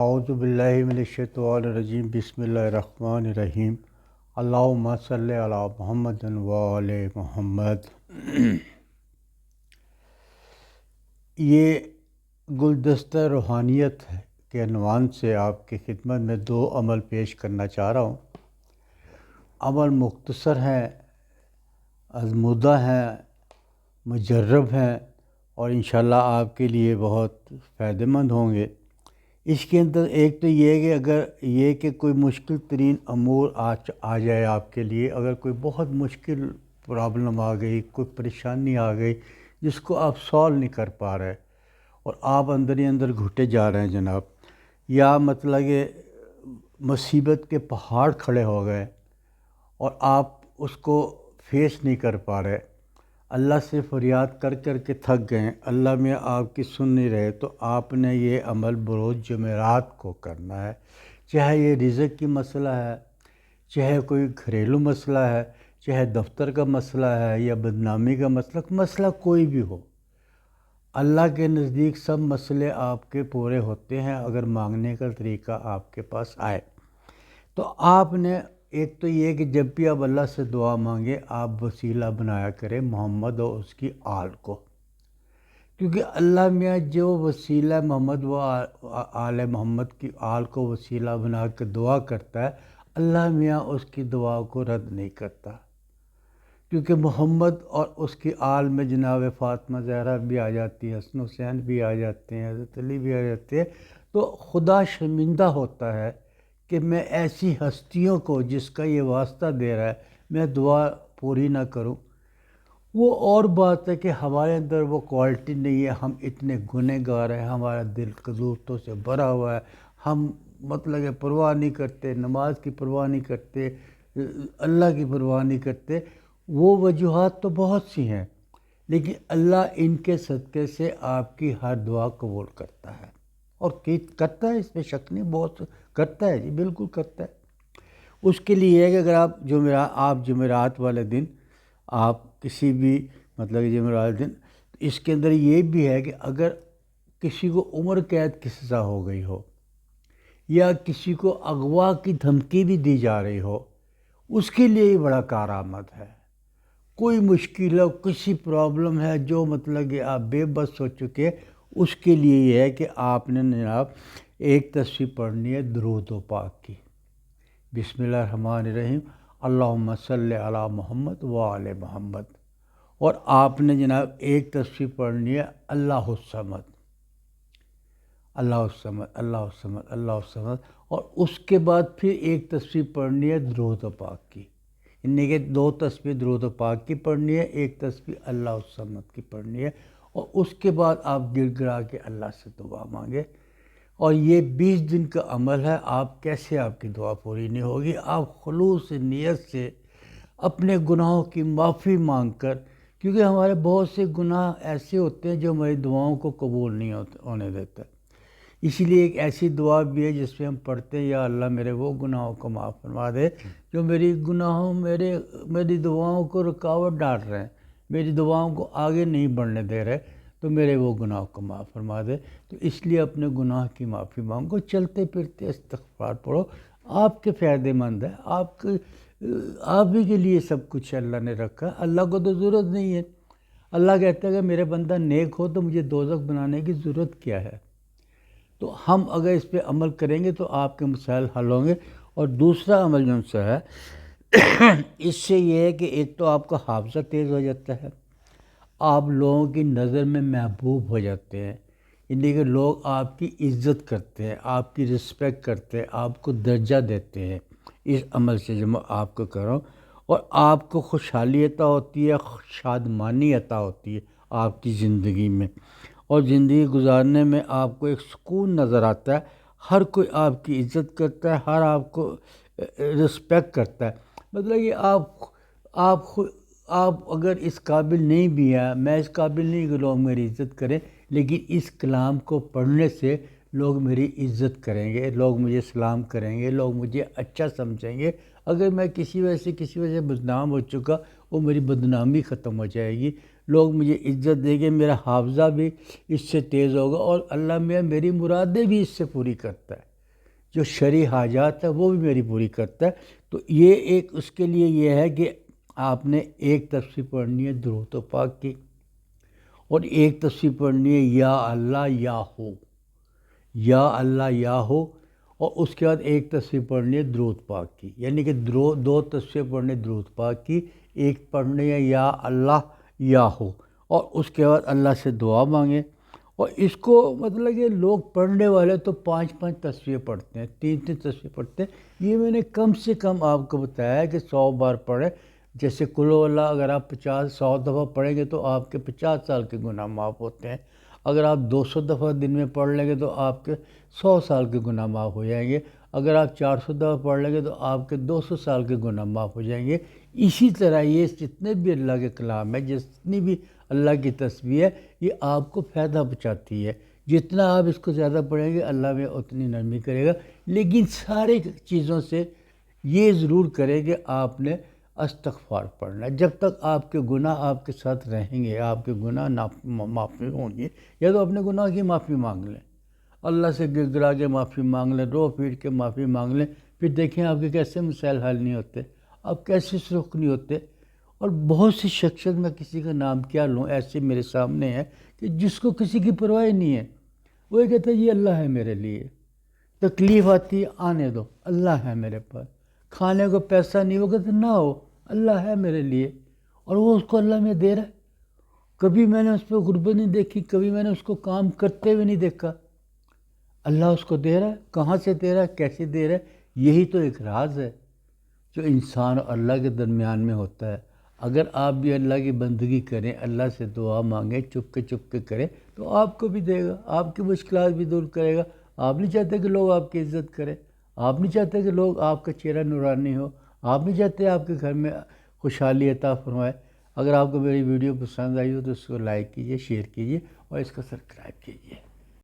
اعوذ باللہ من الشیطان الرجیم بسم اللہ الرحمن الرحیم اللہم صلی علی محمد و آل محمد۔ یہ گلدستہ روحانیت کے عنوان سے آپ کی خدمت میں دو عمل پیش کرنا چاہ رہا ہوں۔ عمل مختصر ہیں، آزمودہ ہیں، مجرب ہیں اور انشاءاللہ آپ کے لیے بہت فائدہ مند ہوں گے۔ اس کے اندر ایک تو یہ کہ اگر یہ کہ کوئی مشکل ترین امور آ جائے آپ کے لیے، اگر کوئی بہت مشکل پرابلم آ گئی، کوئی پریشانی آ گئی جس کو آپ سالو نہیں کر پا رہے اور آپ اندر ہی اندر گھٹے جا رہے ہیں جناب، یا مطلب کہ مصیبت کے پہاڑ کھڑے ہو گئے اور آپ اس کو فیس نہیں کر پا رہے، اللہ سے فریاد کر کر کے تھک گئے، اللہ میں آپ کی سن نہیں رہے، تو آپ نے یہ عمل بروز جمعرات کو کرنا ہے۔ چاہے یہ رزق کی مسئلہ ہے، چاہے کوئی گھریلو مسئلہ ہے، چاہے دفتر کا مسئلہ ہے یا بدنامی کا مسئلہ کوئی بھی ہو، اللہ کے نزدیک سب مسئلے آپ کے پورے ہوتے ہیں اگر مانگنے کا طریقہ آپ کے پاس آئے۔ تو آپ نے ایک تو یہ کہ جب بھی آپ اللہ سے دعا مانگے آپ وسیلہ بنایا کریں محمد اور اس کی آل کو، کیونکہ اللہ میاں جو وسیلہ محمد و آل محمد کی آل کو وسیلہ بنا کے دعا کرتا ہے، اللہ میاں اس کی دعا کو رد نہیں کرتا، کیونکہ محمد اور اس کی آل میں جناب فاطمہ زہرا بھی آ جاتی ہے، حسن حسین بھی آ جاتے ہیں، حضرت علی بھی آ جاتے ہیں، تو خدا شرمندہ ہوتا ہے کہ میں ایسی ہستیوں کو جس کا یہ واسطہ دے رہا ہے میں دعا پوری نہ کروں۔ وہ اور بات ہے کہ ہمارے اندر وہ کوالٹی نہیں ہے، ہم اتنے گنہگار ہیں، ہمارا دل قذورتوں سے بھرا ہوا ہے، ہم مطلب کہ پرواہ نہیں کرتے، نماز کی پرواہ نہیں کرتے، اللہ کی پرواہ نہیں کرتے۔ وہ وجوہات تو بہت سی ہیں، لیکن اللہ ان کے صدقے سے آپ کی ہر دعا قبول کرتا ہے، اور کرتا ہے، اس میں شک نہیں، بہت کرتا ہے جی، بالکل کرتا ہے۔ اس کے لیے ہے کہ اگر آپ جمعرات والے دن آپ کسی بھی مطلب کہ جمعرات دن، اس کے اندر یہ بھی ہے کہ اگر کسی کو عمر قید کی سزا ہو گئی ہو یا کسی کو اغوا کی دھمکی بھی دی جا رہی ہو، اس کے لیے ہی بڑا کارآمد ہے۔ کوئی مشکل ہے، کسی پرابلم ہے جو مطلب کہ آپ بے بس ہو چکے، اس کے لیے یہ ہے کہ آپ نے جناب ایک تصویر پڑھنی ہے درود و پاک کی، بسم اللہ الرحمن الرحیم اللہم صلی علی محمد و آل محمد، اور آپ نے جناب ایک تصویر پڑھنی ہے اللہ الصمد، اللہ الصمد، اللہ الصمد، اللہ الصمد، اور اس کے بعد پھر ایک تصویر پڑھنی ہے درود و پاک کی، یعنی کہ دو تصویر درود و پاک کی پڑھنی ہے، ایک تصویر اللہ الصمد کی پڑھنی ہے، اور اس کے بعد آپ گر گرا کے اللہ سے دعا مانگے۔ اور یہ 20 دن کا عمل ہے، آپ کیسے آپ کی دعا پوری نہیں ہوگی؟ آپ خلوص نیت سے اپنے گناہوں کی معافی مانگ کر، کیونکہ ہمارے بہت سے گناہ ایسے ہوتے ہیں جو ہماری دعاؤں کو قبول نہیں ہونے دیتا، اسی لیے ایک ایسی دعا بھی ہے جس پہ ہم پڑھتے ہیں یا اللہ میرے وہ گناہوں کو معاف فرما دے جو میری دعاؤں کو رکاوٹ ڈال رہے ہیں، میری دعاؤں کو آگے نہیں بڑھنے دے رہے، تو میرے وہ گناہ کو معاف فرما دے۔ تو اس لیے اپنے گناہ کی معافی مانگو، چلتے پھرتے استغفار پڑھو، آپ کے فائدے مند ہے، آپ ہی کے لیے سب کچھ اللہ نے رکھا، اللہ کو تو ضرورت نہیں ہے۔ اللہ کہتا ہے کہ میرے بندہ نیک ہو تو مجھے دوزخ بنانے کی ضرورت کیا ہے؟ تو ہم اگر اس پہ عمل کریں گے تو آپ کے مسائل حل ہوں گے۔ اور دوسرا عمل جو سا ہے اس سے یہ ہے کہ ایک تو آپ کا حافظہ تیز ہو جاتا ہے، آپ لوگوں کی نظر میں محبوب ہو جاتے ہیں، یعنی کہ لوگ آپ کی عزت کرتے ہیں، آپ کی رسپیکٹ کرتے ہیں، آپ کو درجہ دیتے ہیں اس عمل سے جو میں آپ کو کر رہا ہوں، اور آپ کو خوشحالی عطا ہوتی ہے، شادمانی عطا ہوتی ہے آپ کی زندگی میں، اور زندگی گزارنے میں آپ کو ایک سکون نظر آتا ہے، ہر کوئی آپ کی عزت کرتا ہے، ہر آپ کو رسپیکٹ کرتا ہے۔ مطلب یہ آپ اگر اس قابل نہیں بھی ہیں، میں اس قابل نہیں کہ لوگ میری عزت کریں، لیکن اس کلام کو پڑھنے سے لوگ میری عزت کریں گے، لوگ مجھے سلام کریں گے، لوگ مجھے اچھا سمجھیں گے۔ اگر میں کسی وجہ سے بدنام ہو چکا، وہ میری بدنامی ختم ہو جائے گی، لوگ مجھے عزت دیں گے، میرا حافظہ بھی اس سے تیز ہوگا، اور اللہ میاں میری مرادیں بھی اس سے پوری کرتا ہے۔ جو شرعی حاجات ہے وہ بھی میری پوری کرتا ہے۔ تو یہ ایک اس کے لیے یہ ہے کہ آپ نے ایک تسبیح پڑھنی ہے درود پاک کی، اور ایک تسبیح پڑھنی ہے یا اللہ یا ہو، یا اللہ یا ہو، اور اس کے بعد ایک تسبیح پڑھنی ہے درود پاک کی، یعنی کہ دو تسبیح پڑھنی درود پاک کی، ایک پڑھنی ہے یا اللہ یا ہو، اور اس کے بعد اللہ سے دعا مانگیں۔ اور اس کو مطلب کہ لوگ پڑھنے والے تو 5 تسبیح پڑھتے ہیں، 3 تسبیح پڑھتے ہیں، یہ میں نے کم سے کم آپ کو بتایا ہے کہ 100 بار پڑھیں۔ جیسے قل ہو اللہ اگر آپ 100 دفعہ پڑھیں گے تو آپ کے 50 سال کے گناہ معاف ہوتے ہیں۔ اگر آپ 200 دفعہ دن میں پڑھ لیں گے تو آپ کے 100 سال کے گناہ معاف ہو جائیں گے۔ اگر آپ 400 دفعہ پڑھ لیں گے تو آپ کے 200 سال کے گناہ معاف ہو جائیں گے۔ اسی طرح یہ جتنے بھی اللہ کے کلام ہے، جتنی بھی اللہ کی تسبیح ہے، یہ آپ کو فائدہ پہنچاتی ہے۔ جتنا آپ اس کو زیادہ پڑھیں گے اللہ میں اتنی نرمی کرے گا، لیکن سارے چیزوں سے یہ ضرور کرے کہ آپ نے استغفار پڑھنا ہے۔ جب تک آپ کے گناہ آپ کے ساتھ رہیں گے، آپ کے گناہ معافی ہوں گے، یا تو اپنے گناہ کی معافی مانگ لیں، اللہ سے گر گرا کے معافی مانگ لیں، رو پیٹ کے معافی مانگ لیں، پھر دیکھیں آپ کے کیسے مسائل حل نہیں ہوتے، آپ کیسے سرخ نہیں ہوتے۔ اور بہت سی شخصیت، میں کسی کا نام کیا لوں، ایسے میرے سامنے ہے کہ جس کو کسی کی پرواہ نہیں ہے، وہ یہ کہتا ہے یہ اللہ ہے میرے لیے، تکلیف آتی ہے آنے دو، اللہ ہے میرے پاس، کھانے کو پیسہ نہیں، وہ کہتے نہ ہو، اللہ ہے میرے لیے، اور وہ اس کو اللہ میں دے رہا ہے۔ کبھی میں نے اس پہ غربت نہیں دیکھی، کبھی میں نے اس کو کام کرتے ہوئے نہیں دیکھا، اللہ اس کو دے رہا ہے۔ کہاں سے دے رہا ہے، کیسے دے رہا ہے، یہی تو ایک راز ہے جو انسان اور اللہ کے درمیان میں ہوتا ہے۔ اگر آپ بھی اللہ کی بندگی کریں، اللہ سے دعا مانگیں، چپ کے کریں، تو آپ کو بھی دے گا، آپ کی مشکلات بھی دور کرے گا۔ آپ نہیں چاہتے کہ لوگ آپ کی عزت کریں، آپ نہیں چاہتے کہ لوگ آپ کا چہرہ نورانی ہو، آپ نہیں چاہتے آپ کے گھر میں خوشحالی عطا فرمائے۔ اگر آپ کو میری ویڈیو پسند آئی ہو تو اس کو لائک کیجئے، شیئر کیجئے اور اس کو سبسکرائب کیجئے۔